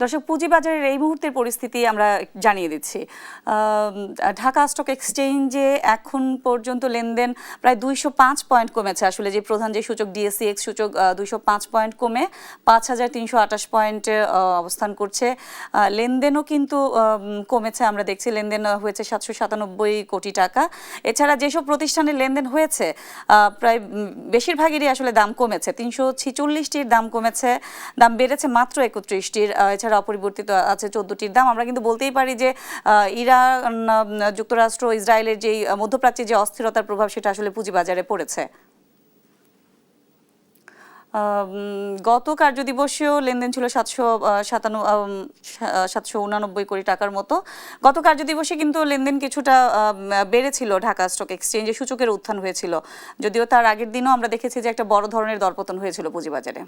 দর্শক, পুঁজিবাজারের এই মুহূর্তের পরিস্থিতি আমরা জানিয়ে দিচ্ছি। ঢাকা স্টক এক্সচেঞ্জে এখন পর্যন্ত লেনদেন প্রায় 205 পয়েন্ট কমেছে। আসলে যে প্রধান যে সূচক ডিএসইএক্স সূচক 205 পয়েন্ট কমে 5328 পয়েন্টে অবস্থান করছে। লেনদেনও কিন্তু কমেছে, আমরা দেখছি লেনদেন হয়েছে 797 কোটি টাকা। এছাড়া যেসব প্রতিষ্ঠানের লেনদেন হয়েছে প্রায় বেশিরভাগেরই আসলে দাম কমেছে। 346টির দাম কমেছে, দাম বেড়েছে মাত্র 31টির। এছাড়া অপরিবর্তিত আছে 14টির দাম। আমরা কিন্তু বলতেই পারি যে ইরান, যুক্তরাষ্ট্র, ইসরায়েলের যে মধ্যপ্রাচ্যে যে অস্থিরতার প্রভাব সেটা আসলে পুঁজিবাজারে পড়েছে। গত কার্যদিবসেও লেনদেন ছিল 789 কোটি টাকার মতো। গত কার্যদিবসে কিন্তু লেনদেন কিছুটা বেড়েছিল, ঢাকা স্টক এক্সচেঞ্জে সূচকের উত্থান হয়েছিল, যদিও তার আগের দিনও আমরা দেখেছি যে একটা বড় ধরনের দরপতন হয়েছিল পুঁজিবাজারে।